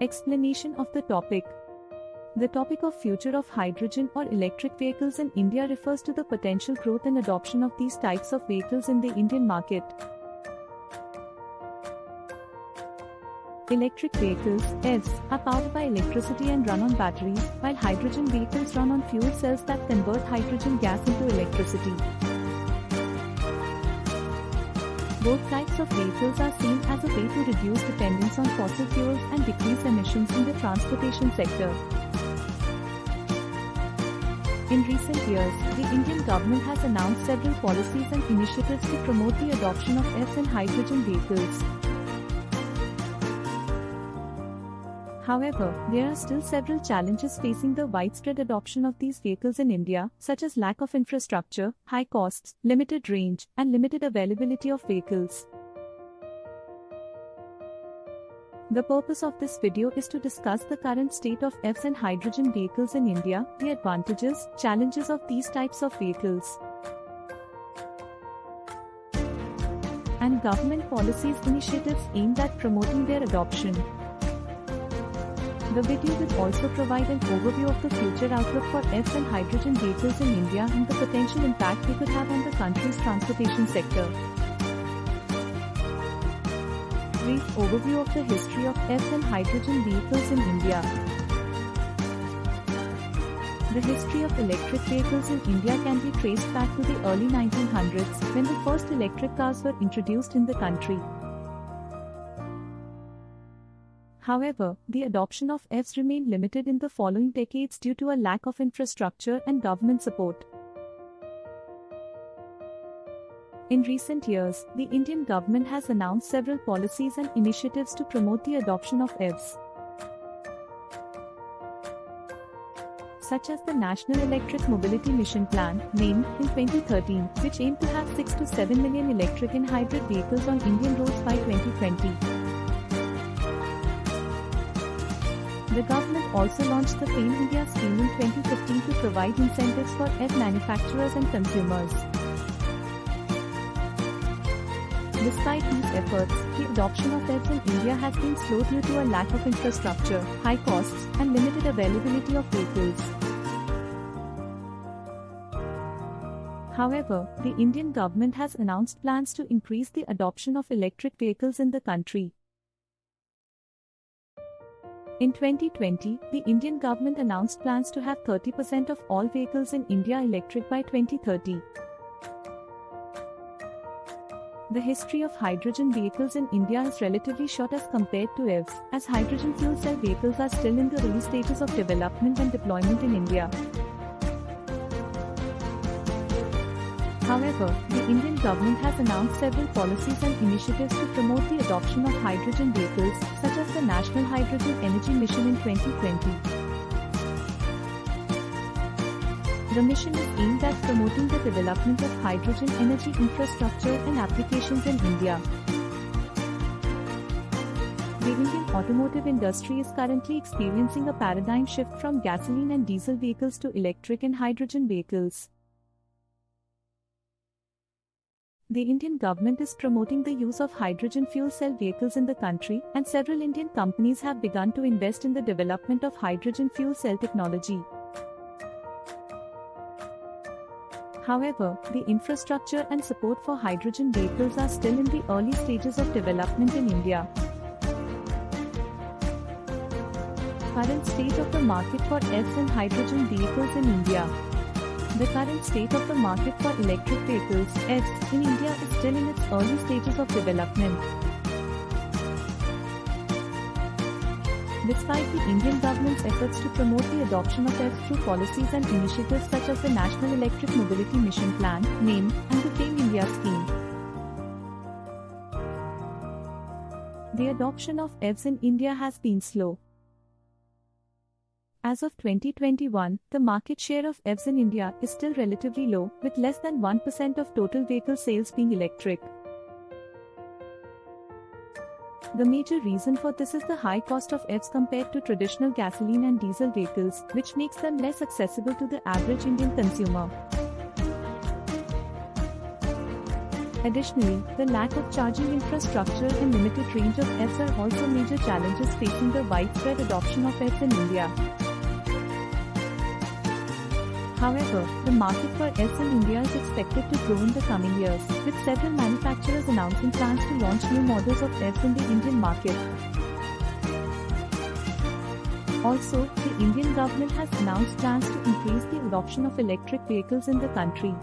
Explanation of the topic. The topic of future of hydrogen or electric vehicles in India refers to the potential growth and adoption of these types of vehicles in the Indian market. Electric vehicles, EVs, are powered by electricity and run on batteries, while hydrogen vehicles run on fuel cells that convert hydrogen gas into electricity. Both types of vehicles are seen as a way to reduce dependence on fossil fuels and decrease emissions in the transportation sector. In recent years, the Indian government has announced several policies and initiatives to promote the adoption of EVs and hydrogen vehicles. However, there are still several challenges facing the widespread adoption of these vehicles in India, such as lack of infrastructure, high costs, limited range, and limited availability of vehicles. The purpose of this video is to discuss the current state of EVs and hydrogen vehicles in India, the advantages, challenges of these types of vehicles, and government policies initiatives aimed at promoting their adoption. The video will also provide an overview of the future outlook for EVs and hydrogen vehicles in India and the potential impact they could have on the country's transportation sector. Brief overview of the history of EVs and hydrogen vehicles in India. The history of electric vehicles in India can be traced back to the early 1900s, when the first electric cars were introduced in the country. However, the adoption of EVs remained limited in the following decades due to a lack of infrastructure and government support. In recent years, the Indian government has announced several policies and initiatives to promote the adoption of EVs, such as the National Electric Mobility Mission Plan, named in 2013, which aimed to have 6 to 7 million electric and hybrid vehicles on Indian roads by 2020. The government also launched the FAME India scheme in 2015 to provide incentives for EV manufacturers and consumers. Despite these efforts, the adoption of EVs in India has been slow due to a lack of infrastructure, high costs, and limited availability of vehicles. However, the Indian government has announced plans to increase the adoption of electric vehicles in the country. In 2020, the Indian government announced plans to have 30% of all vehicles in India electric by 2030. The history of hydrogen vehicles in India is relatively short as compared to EVs, as hydrogen fuel cell vehicles are still in the early stages of development and deployment in India. However, the Indian government has announced several policies and initiatives to promote the adoption of hydrogen vehicles, such as the National Hydrogen Energy Mission in 2020. The mission is aimed at promoting the development of hydrogen energy infrastructure and applications in India. The Indian automotive industry is currently experiencing a paradigm shift from gasoline and diesel vehicles to electric and hydrogen vehicles. The Indian government is promoting the use of hydrogen fuel cell vehicles in the country, and several Indian companies have begun to invest in the development of hydrogen fuel cell technology. However, the infrastructure and support for hydrogen vehicles are still in the early stages of development in India. Current state of the market for EVs and hydrogen vehicles in India. The current state of the market for electric vehicles, EVs, in India is still in its early stages of development. Despite the Indian government's efforts to promote the adoption of EVs through policies and initiatives such as the National Electric Mobility Mission Plan, NEM, and the FAME India scheme, the adoption of EVs in India has been slow. As of 2021, the market share of EVs in India is still relatively low, with less than 1% of total vehicle sales being electric. The major reason for this is the high cost of EVs compared to traditional gasoline and diesel vehicles, which makes them less accessible to the average Indian consumer. Additionally, the lack of charging infrastructure and limited range of EVs are also major challenges facing the widespread adoption of EVs in India. However, the market for EVs in India is expected to grow in the coming years, with several manufacturers announcing plans to launch new models of EVs in the Indian market. Also, the Indian government has announced plans to increase the adoption of electric vehicles in the country.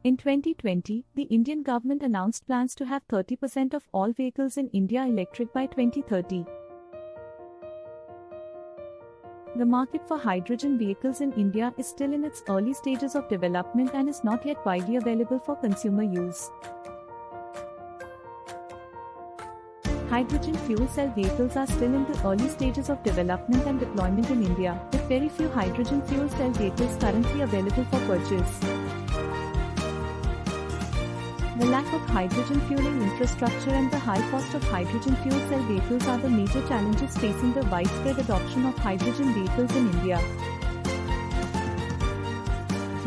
In 2020, the Indian government announced plans to have 30% of all vehicles in India electric by 2030. The market for hydrogen vehicles in India is still in its early stages of development and is not yet widely available for consumer use. Hydrogen fuel cell vehicles are still in the early stages of development and deployment in India, with very few hydrogen fuel cell vehicles currently available for purchase. The lack of hydrogen fueling infrastructure and the high cost of hydrogen fuel cell vehicles are the major challenges facing the widespread adoption of hydrogen vehicles in India.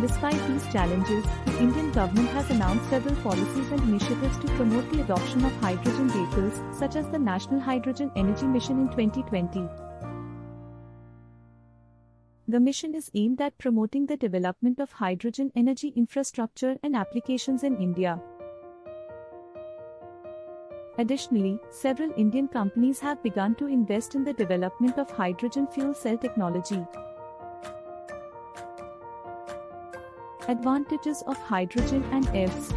Despite these challenges, the Indian government has announced several policies and initiatives to promote the adoption of hydrogen vehicles, such as the National Hydrogen Energy Mission in 2020. The mission is aimed at promoting the development of hydrogen energy infrastructure and applications in India. Additionally, several Indian companies have begun to invest in the development of hydrogen fuel cell technology. Advantages of hydrogen and EVs.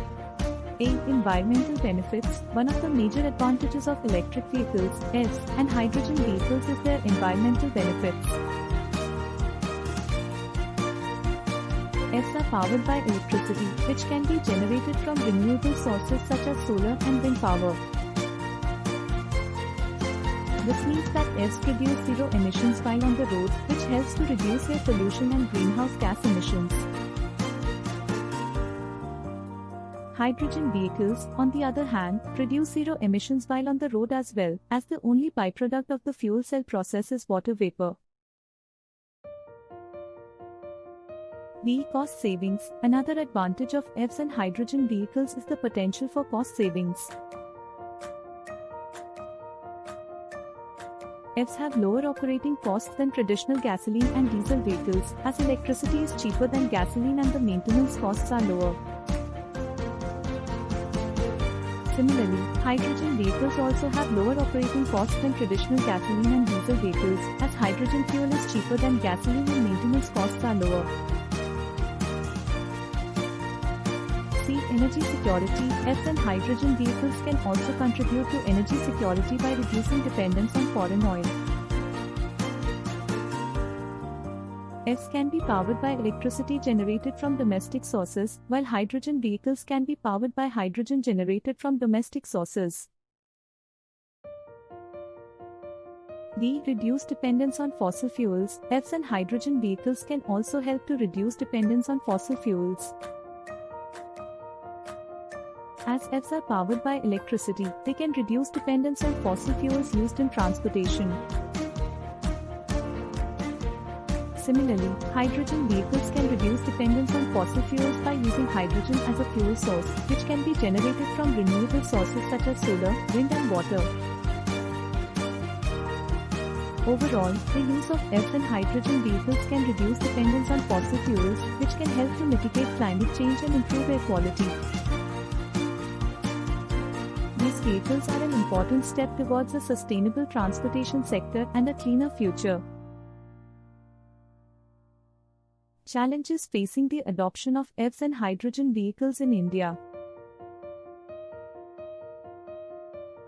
A. Environmental benefits. One of the major advantages of electric vehicles, EVs, and hydrogen vehicles is their environmental benefits. EVs are powered by electricity, which can be generated from renewable sources such as solar and wind power. This means that EVs produce zero emissions while on the road, which helps to reduce air pollution and greenhouse gas emissions. Hydrogen vehicles, on the other hand, produce zero emissions while on the road as well, as the only byproduct of the fuel cell process is water vapor. B. Cost savings. Another advantage of EVs and hydrogen vehicles is the potential for cost savings. EVs have lower operating costs than traditional gasoline and diesel vehicles, as electricity is cheaper than gasoline and the maintenance costs are lower. Similarly, hydrogen vehicles also have lower operating costs than traditional gasoline and diesel vehicles, as hydrogen fuel is cheaper than gasoline and maintenance costs are lower. C. Energy security. EVs and hydrogen vehicles can also contribute to energy security by reducing dependence on foreign oil. EVs can be powered by electricity generated from domestic sources, while hydrogen vehicles can be powered by hydrogen generated from domestic sources. D. Reduce dependence on fossil fuels. EVs and hydrogen vehicles can also help to reduce dependence on fossil fuels. As EVs are powered by electricity, they can reduce dependence on fossil fuels used in transportation. Similarly, hydrogen vehicles can reduce dependence on fossil fuels by using hydrogen as a fuel source, which can be generated from renewable sources such as solar, wind and water. Overall, the use of EVs and hydrogen vehicles can reduce dependence on fossil fuels, which can help to mitigate climate change and improve air quality. These vehicles are an important step towards a sustainable transportation sector and a cleaner future. Challenges facing the adoption of EVs and hydrogen vehicles in India.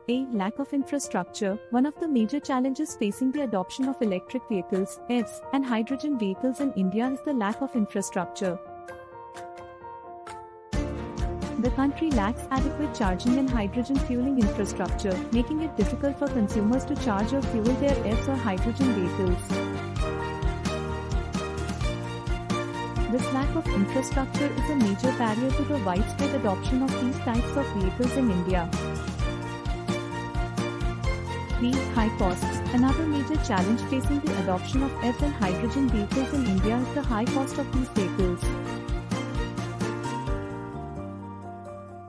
A. Lack of infrastructure. One of the major challenges facing the adoption of electric vehicles, EVs, and hydrogen vehicles in India is the lack of infrastructure. The country lacks adequate charging and hydrogen fueling infrastructure, making it difficult for consumers to charge or fuel their EVs or hydrogen vehicles. This lack of infrastructure is a major barrier to the widespread adoption of these types of vehicles in India. B. High costs. Another major challenge facing the adoption of EVs and hydrogen vehicles in India is the high cost of these vehicles.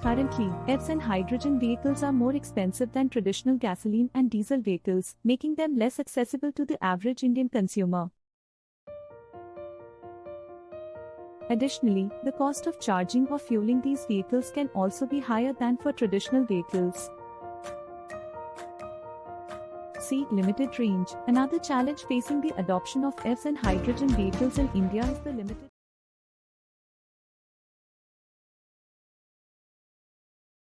Currently, EVs and hydrogen vehicles are more expensive than traditional gasoline and diesel vehicles, making them less accessible to the average Indian consumer. Additionally, the cost of charging or fueling these vehicles can also be higher than for traditional vehicles. C. Limited range. Another challenge facing the adoption of EVs and hydrogen vehicles in India is the limited